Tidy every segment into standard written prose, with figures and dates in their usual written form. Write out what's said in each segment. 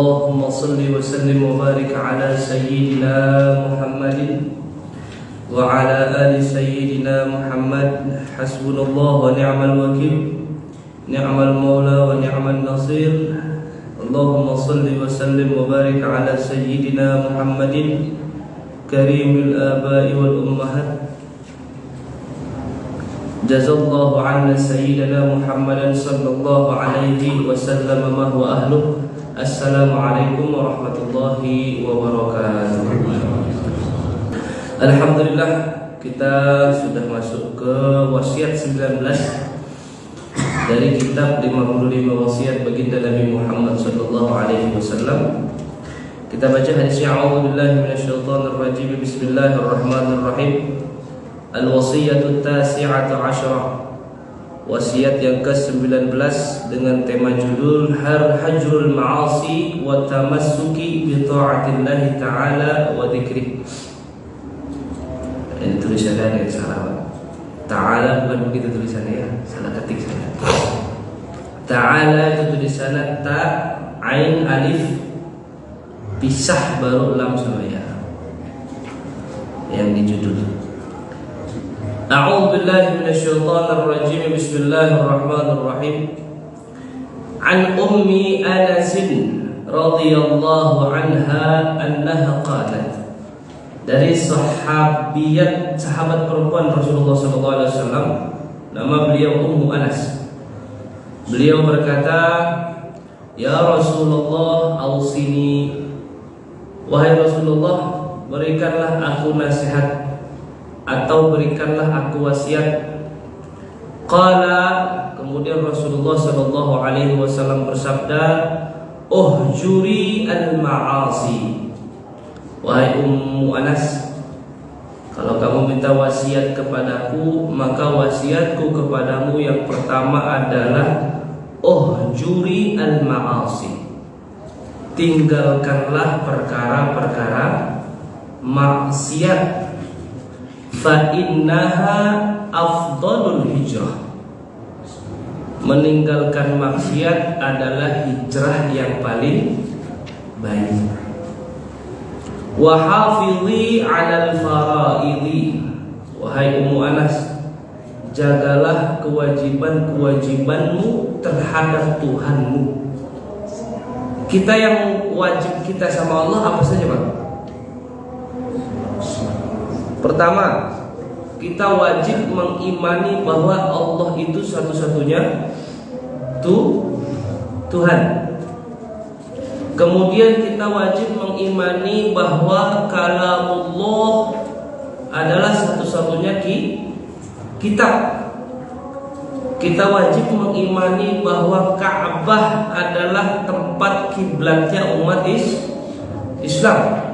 اللهم صل وسلم وبارك على سيدنا محمد وعلى آل سيدنا محمد. حسبنا الله ونعم الوكيل، نعم المولى ونعم النصير. اللهم صل وسلم وبارك على سيدنا محمد كريم الآباء والأمهات. جزا الله عنا سيدنا محمدا صلى الله عليه وسلم ما هو أهله. السلام عليكم ورحمة الله وبركاته. Alhamdulillah, kita sudah masuk ke wasiat 19 dari kitab 55 wasiat baginda Nabi Muhammad sallallahu alaihi wasallam. Kita baca hadisnya. A'udzubillahi minasyaitonir rajim. Bismillahirrahmanirrahim. Al-wasiyatu tasi'atu asyarah. Wasiat yang ke-19 dengan tema judul Hajrul ma'asi wa tamassuki bi ta'atillahi ta'ala wa dzikrih. Ini tulisannya yang salah, Pak. Ta'ala bukan begitu tulisannya ya, salah ketik saya. Ta'ala itu tulisannya ta, ain, alif, pisah baru lam sama ya. Yang di judul. A'udzu billahi minasyaitonir rajim. Bismillahirrahmanirrahim. An ummi Anas radhiyallahu anha annaha qalat. Dari sahabat perempuan Rasulullah SAW, nama beliau Ummu Anas. Beliau berkata, Ya Rasulullah, ausini. Wahai Rasulullah, berikanlah aku nasihat atau berikanlah aku wasiat. Qala, kemudian Rasulullah SAW bersabda, Uhjuri al-ma'asi. Wahai Ummu Anas, kalau kamu minta wasiat kepadaku, maka wasiatku kepadamu yang pertama adalah uhjuri al-ma'asi. Tinggalkanlah perkara-perkara maksiat. Fa innaha afdalul hijrah. Meninggalkan maksiat adalah hijrah yang paling baik. Wa hafidhi 'alal faraidhi. Wahai Ummu Anas, jagalah kewajiban-kewajibanmu terhadap Tuhanmu. Kita yang wajib kita sama Allah apa saja, Pak? Pertama, kita wajib mengimani bahwa Allah itu satu-satunya Tuhan. Kemudian kita wajib mengimani bahwa kalamullah adalah satu-satunya kitab. Kita wajib mengimani bahwa Ka'bah adalah tempat kiblatnya umat Islam.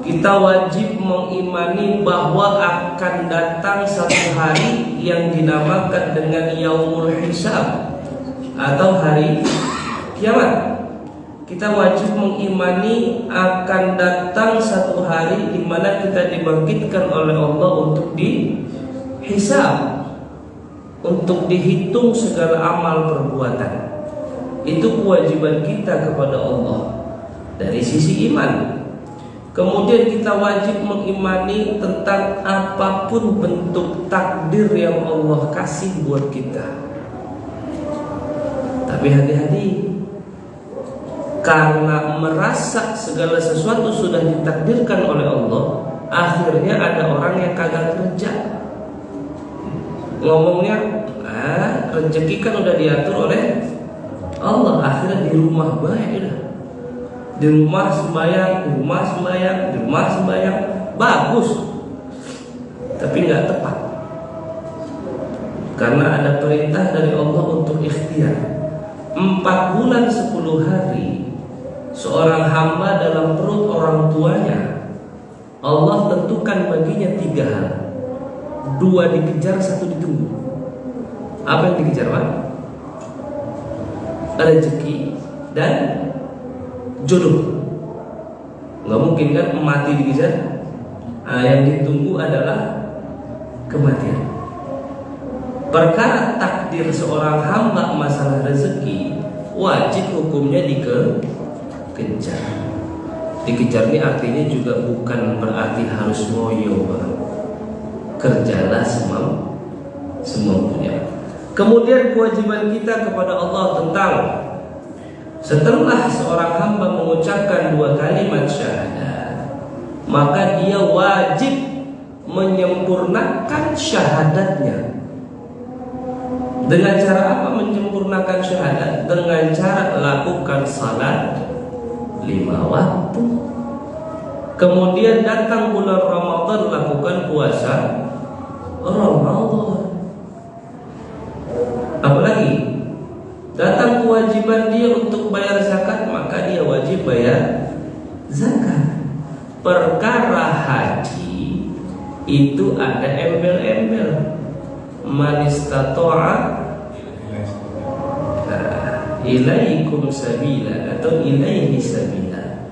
Kita wajib mengimani bahwa akan datang satu hari yang dinamakan dengan Yaumul Hisab atau hari kiamat. Kita wajib mengimani akan datang satu hari di mana kita dibangkitkan oleh Allah untuk dihisab, untuk dihitung segala amal perbuatan. Itu kewajiban kita kepada Allah dari sisi iman. Kemudian kita wajib mengimani tentang apapun bentuk takdir yang Allah kasih buat kita. Tapi hati-hati, karena merasa segala sesuatu sudah ditakdirkan oleh Allah, akhirnya ada orang yang kagak kerja. Ngomongnya, rezeki kan udah diatur oleh Allah. Akhirnya di rumah baik dah. Di rumah sembahyang, di rumah sembahyang, bagus. Tapi nggak tepat. Karena ada perintah dari Allah untuk ikhtiar. 4 bulan 10 hari seorang hamba dalam perut orang tuanya, Allah tentukan baginya 3 hal. 2 dikejar, 1 ditunggu. Apa yang dikejar, Pak? Rezeki dan jodoh. Nggak mungkin kan mati dikejar. Yang ditunggu adalah kematian. Perkara takdir seorang hamba masalah rezeki wajib hukumnya kejar. Dikejar ini artinya juga bukan berarti harus ngoyo, kerjalah semampunya. Kemudian kewajiban kita kepada Allah tentang setelah seorang hamba mengucapkan 2 kalimat syahadat, maka dia wajib menyempurnakan syahadatnya. Dengan cara apa menyempurnakan syahadat? Dengan cara lakukan salat 5 waktu. Kemudian datang bulan Ramadan, lakukan puasa Ramadan. Apalagi datang kewajiban dia untuk bayar zakat, maka dia wajib bayar zakat. Perkara haji itu ada embel-embel. Man istata'a ilaikum sabila atau ilaihi sabila.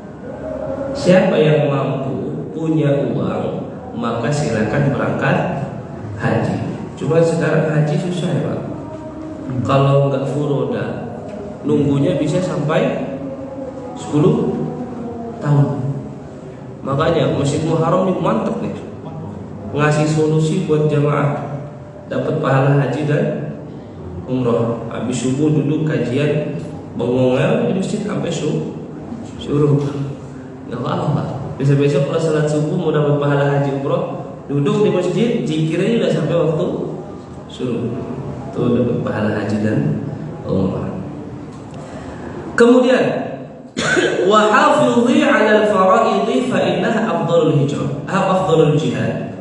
Siapa yang mampu, punya uang, maka silakan berangkat haji. Cuma sekarang haji susah ya Pak. Kalau nggak furoda, nunggunya bisa sampai 10 tahun. Makanya Masjid Muharram ini mantep nih, ngasih solusi buat jamaah dapat pahala haji dan umroh. Habis subuh duduk kajian bengongel di masjid sampai suruh. Nggak apa-apa. Besok-besok kalau salat subuh mau dapat pahala haji umroh, duduk di masjid, zikirnya udah sampai waktu suruh. Tuh dapat pahala haji dan umroh. Kemudian wa hafidhi 'ala al-fara'idhi fa innaha afdhalul hijrah, afdhalul jihad.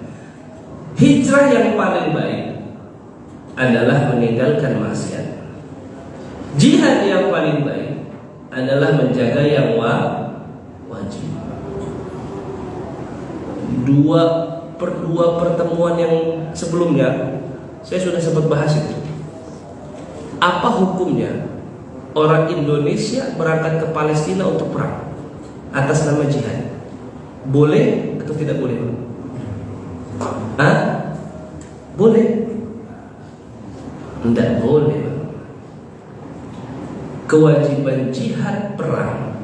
Hijrah yang paling baik adalah meninggalkan maksiat. Jihad yang paling baik adalah menjaga yang wajib. Dua pertemuan yang sebelumnya saya sudah sempat bahas itu. Apa hukumnya orang Indonesia berangkat ke Palestina untuk perang atas nama jihad? Boleh atau tidak boleh? Boleh? Tidak boleh. Kewajiban jihad perang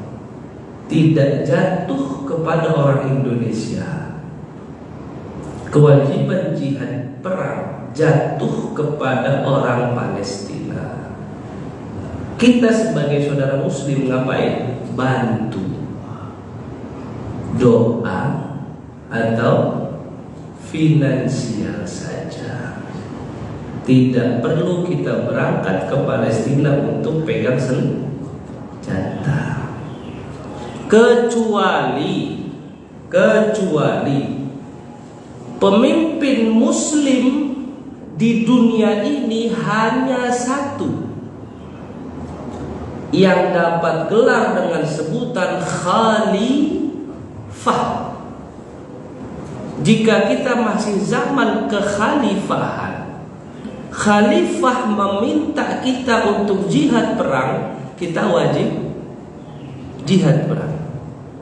tidak jatuh kepada orang Indonesia. Kewajiban jihad perang jatuh kepada orang Palestina. Kita sebagai saudara muslim ngapain? Bantu, doa atau finansial saja. Tidak perlu kita berangkat ke Palestina untuk pegang senjata. Kecuali pemimpin muslim di dunia ini hanya satu yang dapat gelar dengan sebutan khalifah. Jika kita masih zaman kekhalifahan, khalifah meminta kita untuk jihad perang, kita wajib jihad perang.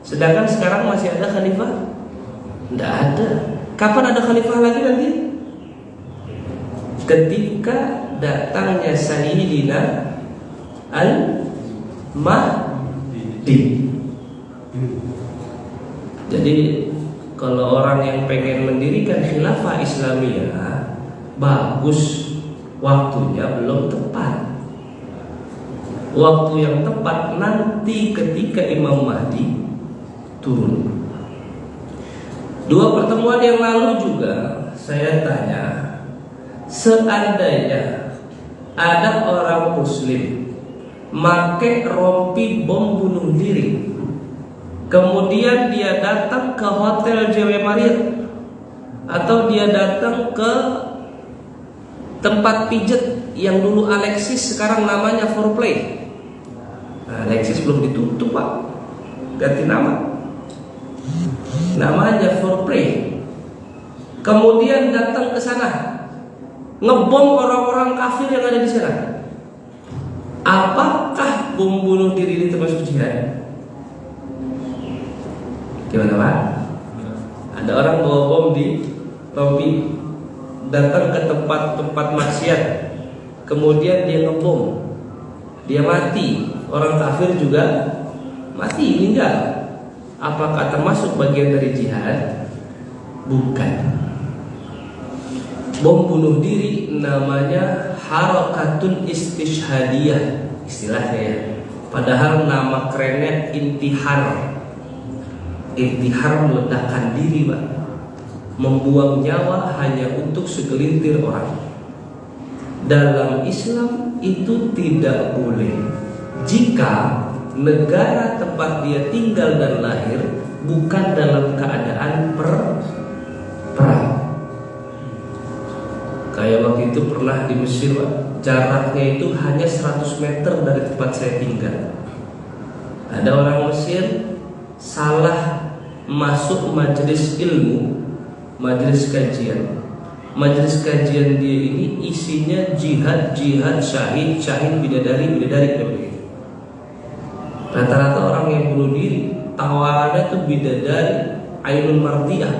Sedangkan sekarang masih ada khalifah? Tidak ada. Kapan ada khalifah lagi nanti? Ketika datangnya Sayyidina Al-Mahdi. Jadi kalau orang yang pengen mendirikan khilafah Islamiyah, bagus, waktunya belum tepat. Waktu yang tepat nanti ketika Imam Mahdi turun. 2 pertemuan yang lalu juga saya tanya, seandainya ada orang muslim make rompi bom bunuh diri, kemudian dia datang ke hotel JW Marriott atau dia datang ke tempat pijet yang dulu Alexis, sekarang namanya Foreplay. Alexis belum ditutup Pak, ganti namanya Foreplay. Kemudian datang ke sana, ngebom orang-orang kafir yang ada di sana. Apakah bom bunuh diri ini termasuk jihad? Gimana Pak? Ada orang bawa bom di rompi, datang ke tempat maksiat, kemudian dia ngebom, dia mati, orang kafir juga mati, meninggal. Apakah termasuk bagian dari jihad? Bukan. Bom bunuh diri namanya harakatul istishhadiyah istilahnya ya. Padahal nama kerennya intihar. Intihar meledakkan diri, Pak. Membuang nyawa hanya untuk segelintir orang. Dalam Islam itu tidak boleh jika negara tempat dia tinggal dan lahir bukan dalam keadaan perang. Kayak waktu itu pernah di Mesir, Pak. Jaraknya itu hanya 100 meter dari tempat saya tinggal. Ada orang Mesir salah masuk majelis ilmu, majelis kajian. Majelis kajian dia ini isinya jihad, syahid, bidadari begitu. Rata-rata orang yang bunuh diri tawarannya itu bidadari, ainun mardiyah,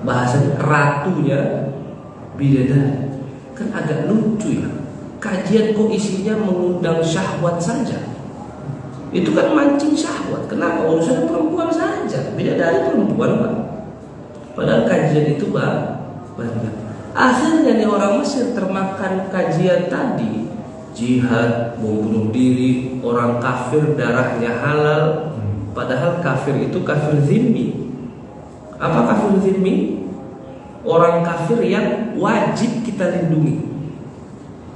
bahasanya ratunya bidadari. Kan agak lucu ya. Kajian kok isinya mengundang syahwat saja. Itu kan mancing syahwat. Kenapa? Urusan perempuan saja, bidadari perempuan, Pak. Padahal kajian itu banyak. Akhirnya nih orang Mesir termakan kajian tadi. Jihad, bom bunuh diri, orang kafir darahnya halal. Padahal kafir itu kafir zimmi. Apa kafir zimmi? Orang kafir yang wajib kita lindungi.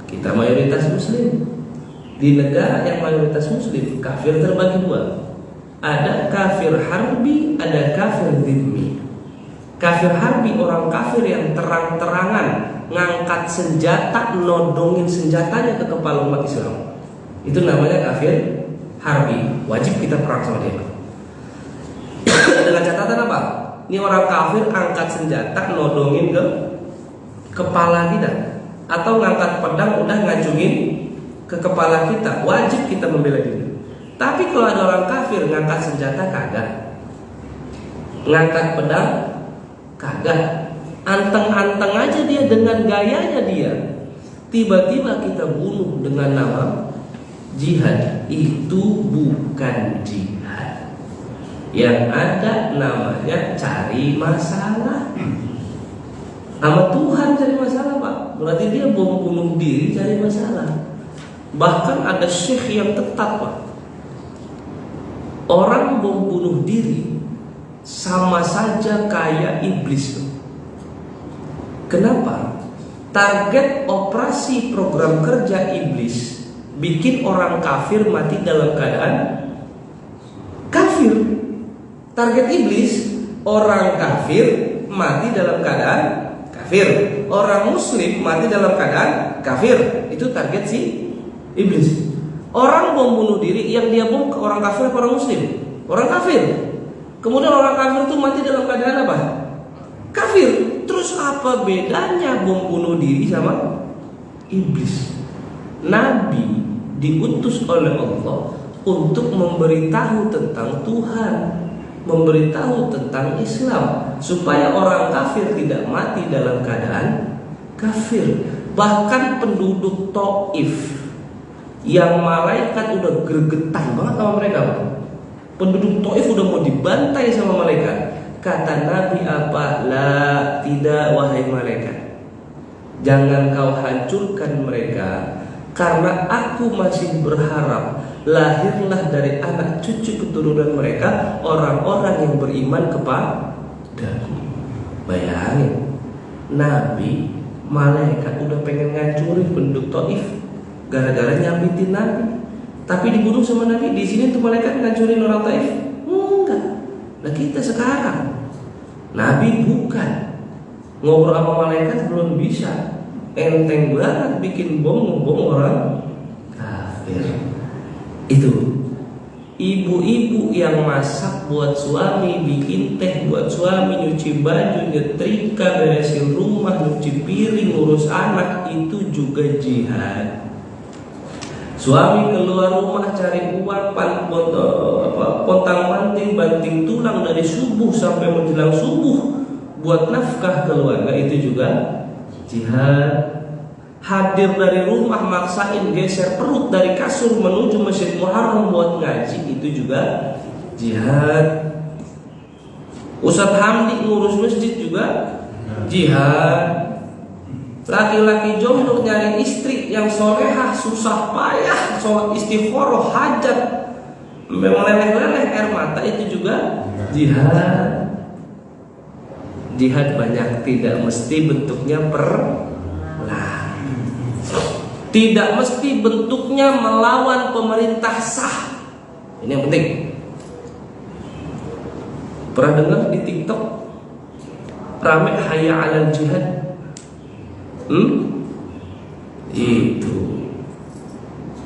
Kita mayoritas muslim. Di negara yang mayoritas muslim, kafir terbagi dua. Ada kafir harbi, ada kafir zimmi. Kafir harbi orang kafir yang terang-terangan ngangkat senjata, nodongin senjatanya ke kepala umat Islam. Itu namanya kafir harbi. Wajib kita perang sama dia. Dengan catatan apa? Ini orang kafir angkat senjata, nodongin ke kepala kita, atau ngangkat pedang udah ngacungin ke kepala kita. Wajib kita membela diri. Tapi kalau ada orang kafir ngangkat senjata kagak, ngangkat pedang kagak, anteng-anteng aja dia dengan gayanya dia. Tiba-tiba kita bunuh dengan nama jihad. Itu bukan jihad. Yang ada namanya cari masalah. Sama Tuhan cari masalah, Pak. Berarti dia bom bunuh diri cari masalah. Bahkan ada syekh yang tetap, Pak. Orang bom bunuh diri sama saja kayak iblis. Kenapa? Target operasi program kerja iblis bikin orang kafir mati dalam keadaan kafir. Target iblis orang kafir mati dalam keadaan kafir. Orang muslim mati dalam keadaan kafir. Itu target si iblis. Orang bom bunuh diri yang dia bom ke orang kafir atau orang muslim? Orang kafir. Kemudian orang kafir itu mati dalam keadaan apa? Kafir. Terus apa bedanya bom bunuh diri sama iblis? Nabi diutus oleh Allah untuk memberitahu tentang Tuhan, memberitahu tentang Islam, supaya orang kafir tidak mati dalam keadaan kafir. Bahkan penduduk Taif yang malaikat udah gregetan banget sama mereka, penduduk Taif udah mau dibantai sama malaikat. Kata Nabi apa? La, tidak wahai malaikat, jangan kau hancurkan mereka, karena aku masih berharap lahirlah dari anak cucu keturunan mereka orang-orang yang beriman kepadaku. Bayangin, Nabi, malaikat udah pengen ngancurin penduduk Taif gara-gara nyambitin Nabi. Tapi dibunuh sama Nabi. Di sini tuh malaikat ngancurin orang Taif? Enggak. Nah kita sekarang, Nabi bukan ngobrol sama malaikat belum bisa, enteng banget bikin bom ngebom orang kafir. Itu ibu-ibu yang masak buat suami, bikin teh buat suami, nyuci baju, nyetrika, beresin rumah, nyuci piring, ngurus anak, itu juga jihad. Suami keluar rumah cari uang, pontang-panting, banting tulang dari subuh sampai menjelang subuh buat nafkah keluarga, itu juga jihad. hadir dari rumah maksain geser perut dari kasur menuju Masjid Muharram buat ngaji, itu juga jihad. Ustadz Hamdi ngurus masjid juga jihad. Laki-laki jomblo nyari istri yang solehah susah payah, sholat istikharah, hajat, meleleh-leleh air mata, itu juga jihad. Jihad banyak, tidak mesti bentuknya perang, tidak mesti bentuknya melawan pemerintah sah. Ini yang penting. Pernah dengar di TikTok rame hayya 'alal jihad? Itu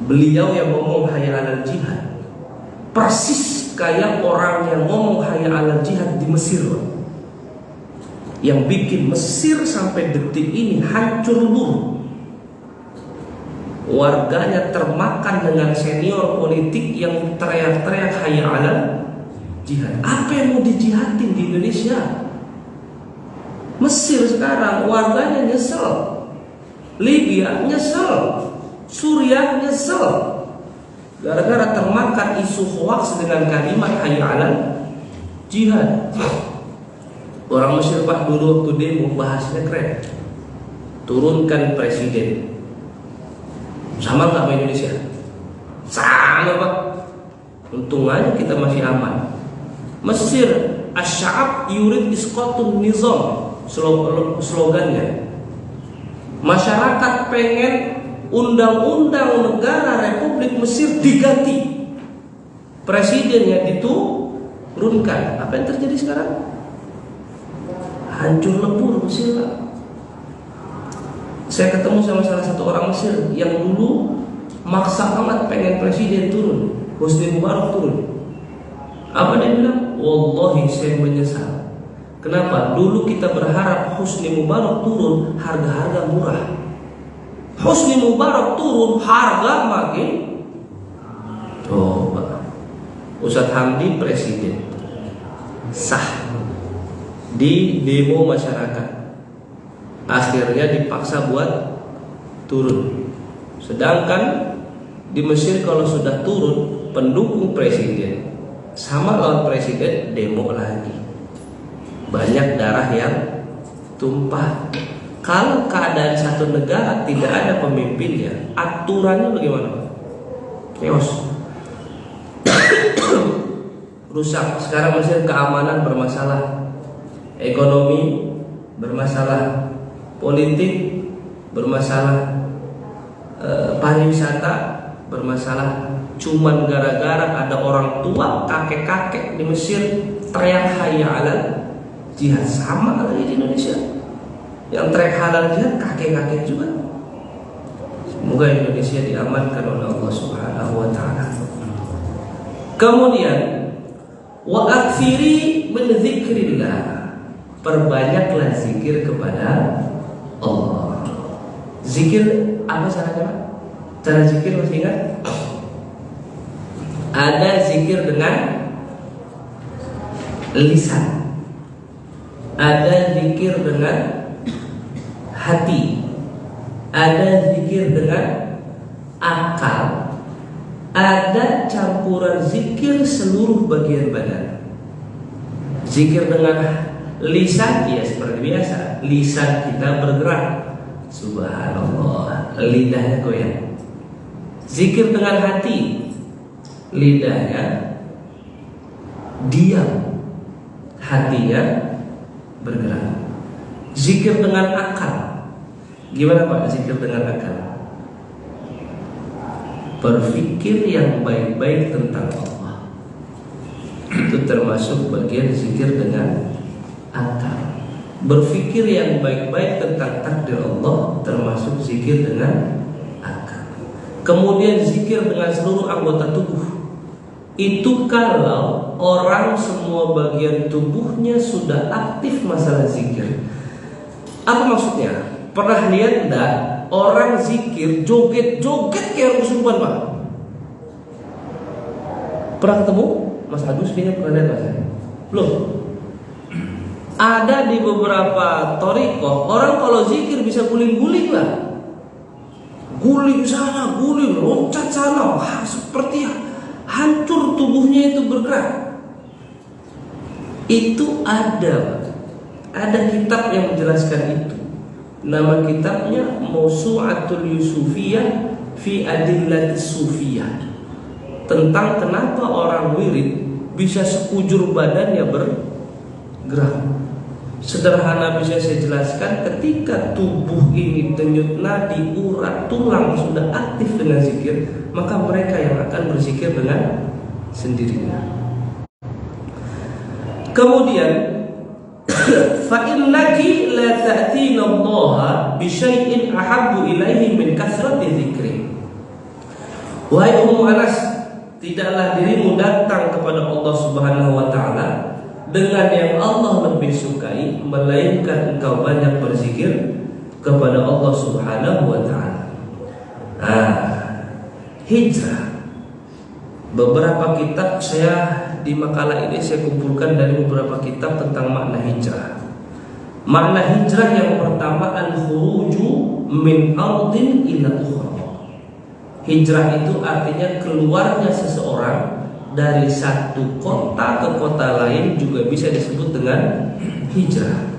beliau yang ngomong hayya 'alal jihad persis kayak orang yang ngomong hayya 'alal jihad di Mesir, yang bikin Mesir sampai detik ini hancur lebur. Warganya termakan dengan senior politik yang teriak-teriak hayya 'alal jihad. Apa yang mau dijihadin di Indonesia? Mesir sekarang warganya nyesel, Libya nyesel, Suriah nyesel, gara-gara termakan isu hoax dengan kalimat hayya 'alal jihad. Orang Mesir Pak dulu waktu demo bahasnya keren, turunkan presiden. Sama nggak sama Indonesia? Sama Pak. Untung aja kita masih aman. Mesir, asy-sya'ab yurid isqatun nizam, slogannya. Masyarakat pengen undang-undang negara Republik Mesir diganti, presidennya diturunkan. Apa yang terjadi sekarang? Hancur lebur Mesir. Saya ketemu sama salah satu orang Mesir yang dulu maksa amat pengen presiden turun, Husni Mubarak turun. Apa dia bilang? Wallahi saya menyesal. Kenapa? Dulu kita berharap Husni Mubarak turun, harga-harga murah. Husni Mubarak turun, harga makin. Coba Ustadz Hamdi presiden sah di demo masyarakat, akhirnya dipaksa buat turun. Sedangkan di Mesir kalau sudah turun, pendukung presiden sama lawan presiden demo lagi, banyak darah yang tumpah. Kalau keadaan satu negara tidak ada pemimpinnya, aturannya bagaimana? Chaos, rusak. Sekarang Mesir keamanan bermasalah, ekonomi bermasalah, politik bermasalah, pariwisata bermasalah. Cuman gara-gara ada orang tua, kakek-kakek di Mesir teriak hayya 'alal jihad. Sama lagi di Indonesia, yang teriak halal jihad kakek-kakek juga. Semoga Indonesia diamankan oleh Allah Subhanahu wa ta'ala. Kemudian wa aktsiri min dzikrillah, perbanyaklah zikir kepada Allah. Zikir apa caranya? Cara zikir masih ingat? Ada zikir dengan lisan, ada zikir dengan hati, ada zikir dengan akal, ada campuran zikir seluruh bagian badan. Zikir dengan lisan ya seperti biasa, lisan kita bergerak, subhanallah, lidahnya goyang. Zikir dengan hati, lidahnya diam, hatinya bergerak. Zikir dengan akal, gimana Pak zikir dengan akal? Berpikir yang baik-baik tentang Allah, itu termasuk bagian zikir dengan akal. Berpikir yang baik-baik tentang takdir Allah termasuk zikir dengan akal. Kemudian zikir dengan seluruh anggota tubuh, itu kalau orang semua bagian tubuhnya sudah aktif masalah zikir. Apa maksudnya? Pernah lihat enggak orang zikir joget-joget kayak kesurupan Pak? Pernah ketemu? Mas Agus kayaknya pernah lihat Mas? Belum? Ada di beberapa thariqah orang kalau zikir bisa guling-guling lah. guling sana, guling, loncat sana, wah, seperti hancur tubuhnya itu bergerak. Itu ada kitab yang menjelaskan itu. Nama kitabnya Mawsu'atul Yusufiyah fi Adillatis Sufiyah, tentang kenapa orang wirid bisa sekujur badannya bergerak. Sederhana bisa saya jelaskan, ketika tubuh ini, denyut nadi, urat, tulang sudah aktif dengan zikir, maka mereka yang akan berzikir dengan sendirinya. Kemudian fa innaki la ta'tina Allah bi syai'in ahabbu ilaihi min kasrati dzikri. Wahai Ummu Anas, tidaklah dirimu datang kepada Allah Subhanahu wa taala dengan yang Allah lebih sukai melainkan engkau banyak berzikir kepada Allah Subhanahu wa taala. Hijrah. Beberapa kitab di makalah ini saya kumpulkan dari beberapa kitab tentang makna hijrah. Makna hijrah yang pertama, al-khuruju min ardin ila ukhra. Hijrah itu artinya keluarnya seseorang dari satu kota ke kota lain, juga bisa disebut dengan hijrah.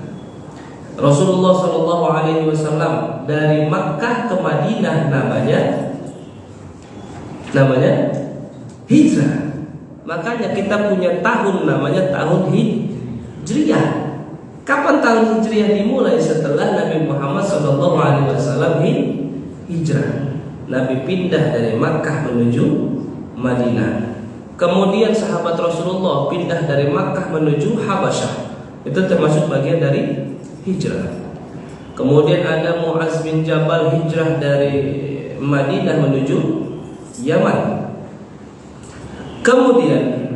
Rasulullah Shallallahu Alaihi Wasallam dari Makkah ke Madinah namanya hijrah. Makanya kita punya tahun namanya tahun Hijriyah. Kapan tahun Hijriyah dimulai? Setelah Nabi Muhammad Shallallahu Alaihi Wasallam hijrah. Nabi pindah dari Makkah menuju Madinah. Kemudian sahabat Rasulullah pindah dari Makkah menuju Habasyah. Itu termasuk bagian dari hijrah. Kemudian ada Mu'az bin Jabal hijrah dari Madinah menuju Yaman. Kemudian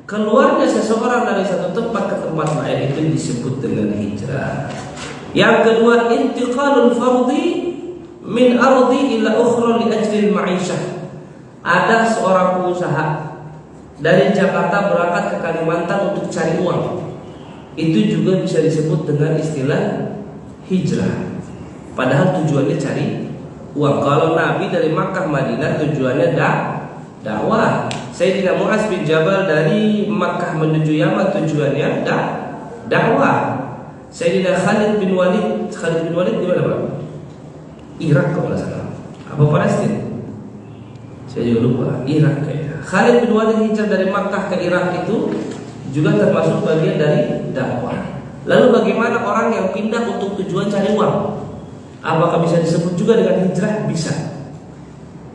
keluarnya seseorang dari satu tempat ke tempat lain itu disebut dengan hijrah. Yang kedua, intiqalul fardhi min ardi ila ukhra li ajli al-ma'isyah. Ada seorang pengusaha dari Jakarta berangkat ke Kalimantan untuk cari uang. Itu juga bisa disebut dengan istilah hijrah. Padahal tujuannya cari uang. Kalau Nabi dari Makkah Madinah tujuannya dakwah. Sayyidina Mu'az bin Jabal dari Makkah menuju Yaman tujuannya dakwah. Sayyidina Khalid bin Walid di mana, Pak? Irak kalau tidak salah. Apa Palestina? Saya juga lupa. Irak kayaknya. Khalid bin Walid hijrah dari Makkah ke Irak itu juga termasuk bagian dari dakwah. Lalu bagaimana orang yang pindah untuk tujuan cari uang? Apakah bisa disebut juga dengan hijrah? Bisa.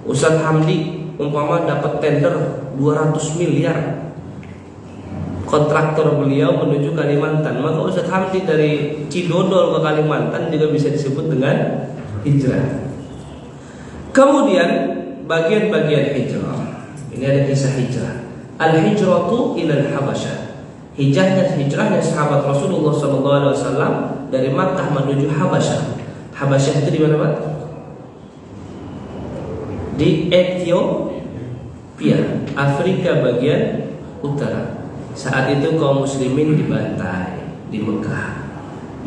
Ustadz Hamdi umpama dapat tender 200 miliar, kontraktor beliau menuju Kalimantan, maka Ustadz Hamdi dari Cidodol ke Kalimantan juga bisa disebut dengan hijrah. Kemudian bagian-bagian hijrah. Ini ada kisah hijrah. Al-hijratu ilal Habasyah. Hijrahnya sahabat Rasulullah SAW dari Makkah menuju Habasyah. Habasyah itu di mana, Pak? Di Ethiopia, Afrika bagian utara. Saat itu kaum muslimin dibantai di Mekah,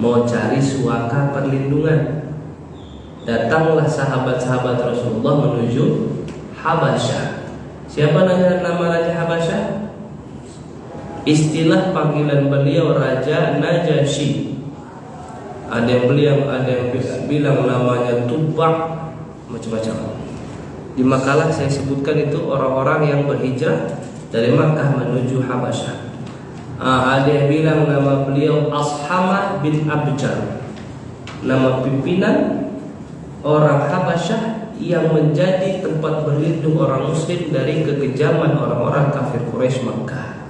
mau cari suaka perlindungan. Datanglah sahabat-sahabat Rasulullah menuju Habasyah. Siapa nama Raja Habasyah? Istilah panggilan beliau Raja Najasyi. Ada yang bilang namanya Tubak, macam-macam. Di makalah saya sebutkan itu orang-orang yang berhijrah dari Makkah menuju Habasyah. Ada yang bilang nama beliau Ashamah bin Abjar, nama pimpinan orang Habasyah yang menjadi tempat berlindung orang muslim dari kekejaman orang-orang kafir Quraisy Makkah.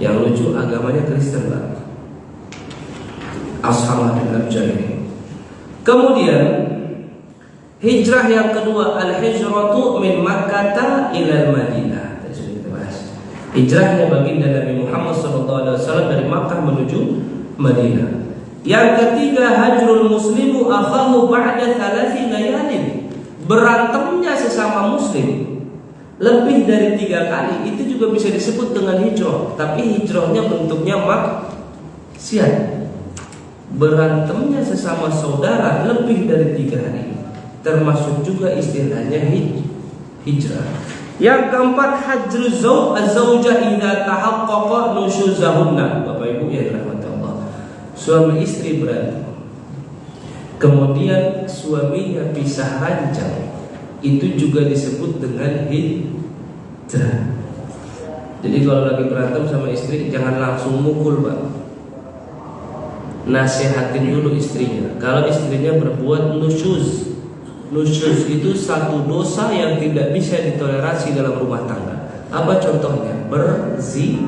Yang lucu agamanya Kristen, Pak. Ashamah bin Abjar ini. Kemudian hijrah yang kedua, al-hijratu min Makkah ila Madinah. Tadi sudah kita bahas. Hijrahnya baginda Nabi Muhammad SAW dari Makkah menuju Madinah. Yang ketiga, hajrul muslimu akhahu ba'da 3 layalin. Berantemnya sesama muslim lebih dari 3 kali, itu juga bisa disebut dengan hijrah. Tapi hijrahnya bentuknya maksiat. Berantemnya sesama saudara lebih dari 3 hari, termasuk juga istilahnya hijrah. Yang keempat, hajruz az-zaujah idza tahaqqaqa nusyuzahunna. Bapak Ibu yang dirahmati Allah, suami istri berantem, kemudian suaminya pisah ranjang, itu juga disebut dengan hijrah. Jadi kalau lagi berantem sama istri, jangan langsung mukul, Pak. Nasihatin dulu istrinya. Kalau istrinya berbuat nusyuz itu satu dosa yang tidak bisa ditoleransi dalam rumah tangga. Apa contohnya? Berzina,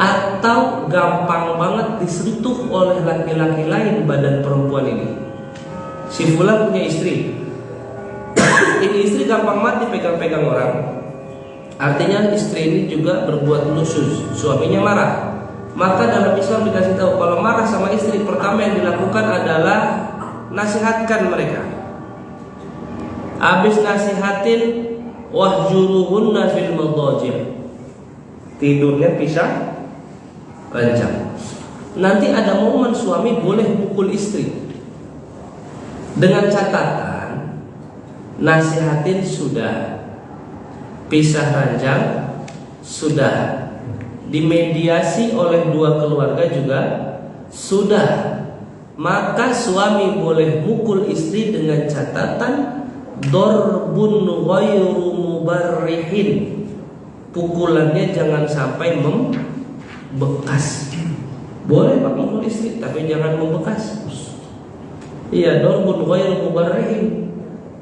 atau gampang banget disentuh oleh laki-laki lain badan perempuan ini. Si fulan punya istri, ini istri gampang banget dipegang-pegang orang. Artinya istri ini juga berbuat nusyuz, suaminya marah. Maka dalam Islam dikasih tahu, kalau marah sama istri, pertama yang dilakukan adalah nasihatkan mereka. Habis nasihatin, wahjuruhunna fil madajir, tidurnya pisah ranjang. Nanti ada momen suami boleh pukul istri, dengan catatan nasihatin sudah, pisah ranjang sudah, dimediasi oleh dua keluarga juga sudah. Maka suami boleh mukul istri dengan catatan darbun ghairu mubarrihin, pukulannya jangan sampai membekas. Boleh Pak mukul istri, tapi jangan membekas. Iya, darbun ghairu mubarrihin,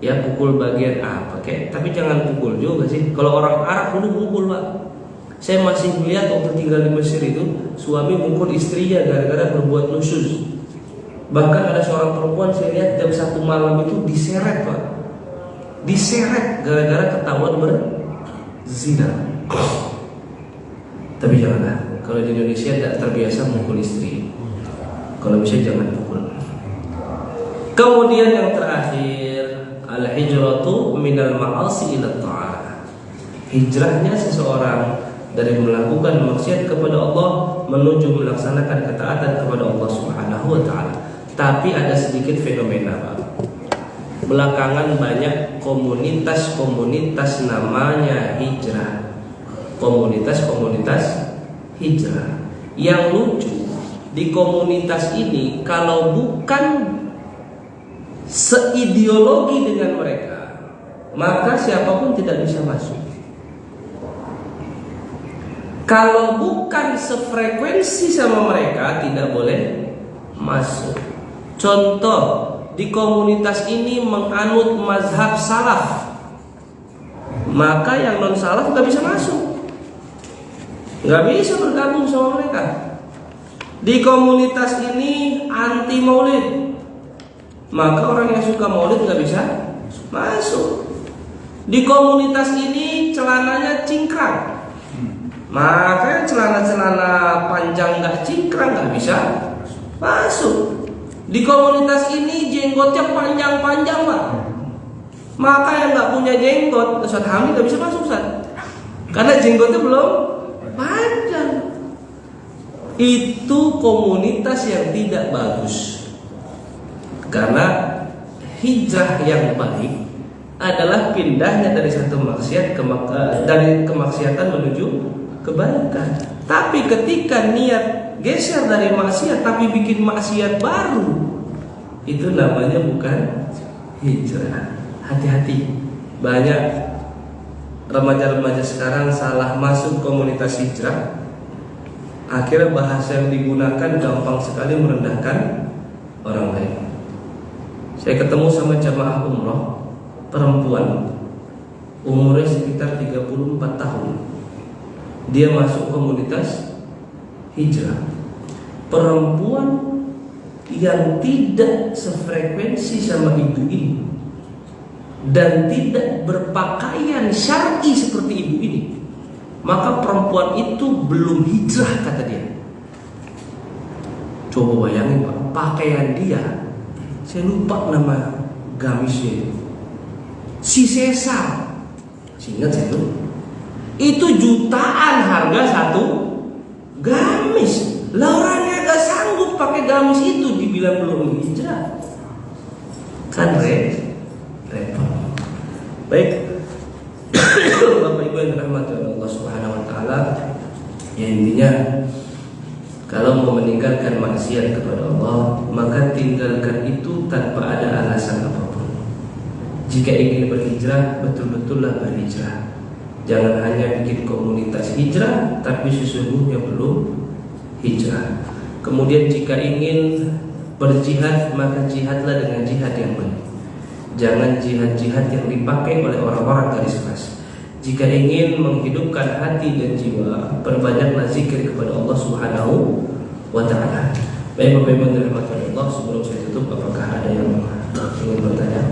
ya pukul bagian apa kek, tapi jangan pukul juga sih. Kalau orang Arab dulu mukul, Pak. Saya masih melihat waktu tinggal di Mesir itu, suami mukul istrinya gara-gara berbuat nusyuz. Bahkan ada seorang perempuan saya lihat jam 1 malam itu diseret, Pak. Diseret gara-gara ketahuan berzina. Tapi janganlah, kalau di Indonesia tidak terbiasa mukul istri. Kalau bisa jangan pukul. Kemudian yang terakhir, al-hijratu minal ma'asi ila ta'ala. Hijrahnya seseorang dari melakukan maksiat kepada Allah menuju melaksanakan ketaatan kepada Allah Subhanahu wa taala. Tapi ada sedikit fenomena, Pak. Belakangan banyak komunitas-komunitas namanya hijrah. Komunitas-komunitas hijrah. Yang lucu, di komunitas ini kalau bukan seideologi dengan mereka, maka siapapun tidak bisa masuk. Kalau bukan sefrekuensi sama mereka, tidak boleh masuk. Contoh, di komunitas ini menganut mazhab salaf, maka yang non salaf nggak bisa masuk, nggak bisa bergabung sama mereka. Di komunitas ini anti maulid, maka orang yang suka maulid nggak bisa masuk. Di komunitas ini celananya cingkrang, maka yang celana-celana panjang nggak cingkrang nggak bisa masuk. Di komunitas ini jenggotnya panjang-panjang, Pak, maka yang nggak punya jenggot, Ustaz Hamid nggak bisa masuk, Ustaz, karena jenggotnya belum panjang. Itu komunitas yang tidak bagus. Karena hijrah yang baik adalah pindahnya dari satu maksiat dari kemaksiatan menuju kebaikan. Tapi ketika niat geser dari maksiat tapi bikin maksiat baru, itu namanya bukan hijrah. Hati-hati, banyak remaja-remaja sekarang salah masuk komunitas hijrah. Akhirnya bahasa yang digunakan gampang sekali merendahkan orang lain. Saya ketemu sama jamaah umroh perempuan, umurnya sekitar 34 tahun. Dia masuk komunitas hijrah. Perempuan yang tidak sefrekuensi sama ibu ini dan tidak berpakaian syar'i seperti ibu ini, maka perempuan itu belum hijrah, kata dia. Coba bayangin, Pak, pakaian dia, saya lupa nama gamisnya, si Sesar, ingat saya itu jutaan harga satu gamis. Lah orangnya gak sanggup pakai gamis itu, dibilang belum hijrah. Kan repot. Baik. Bapak Ibu yang dirahmati oleh Allah Subhanahu wa taala, ya intinya kalau mau meninggalkan maksiat kepada Allah, maka tinggalkan itu tanpa ada alasan apapun. Jika ingin berhijrah, betul-betullah berhijrah. Jangan hanya bikin komunitas hijrah tapi sesungguhnya belum hijrah. Kemudian jika ingin berjihad, maka jihadlah dengan jihad yang benar. Jangan jihad-jihad yang dipakai oleh orang-orang garis keras. Jika ingin menghidupkan hati dan jiwa, perbanyaklah zikir kepada Allah Subhanahu wa ta'ala. Baik Bapak Ibu yang dirahmati Allah, sebelum saya tutup, apakah ada yang ingin bertanya?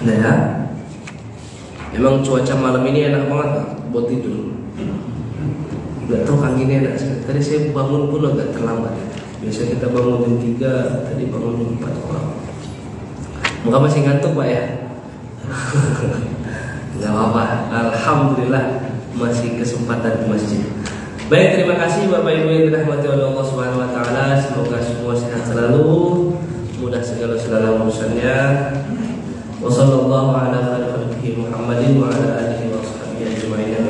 Ada ya? Emang cuaca malam ini enak banget buat tidur. Gak tahu anginnya enak sekali. Tadi saya bangun pun agak terlambat. Biasa kita bangun jam 3, tadi bangun jam 4 orang. Muka masih ngantuk Pak ya? Gak apa-apa, alhamdulillah masih kesempatan di masjid. Baik, terima kasih Bapak Ibu yang dirahmati oleh Allah Subhanahu wa taala. Semoga semua sehat selalu, mudah segala urusannya. Wassallallahu ala khalqihi Muhammadin wa ala alihi wa sahbihi ajma'in.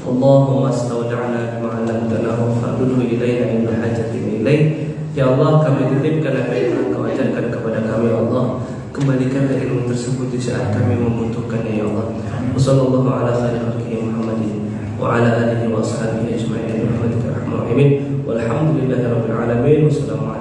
Allahumma astawda'na bima 'allamtana fa'dulhu ilaina inda hajatin ilaih. Ya Allah, kami titipkan apa yang Engkau ajarkan kepada kami, ya Allah. Kembalikan ilmu tersebut di saat kami membutuhkannya, ya Allah. Wassallallahu ala khalqihi Muhammadin wa ala alihi wa sahbihi ajma'in. Walhamdulillahirabbil alamin. Wassalamu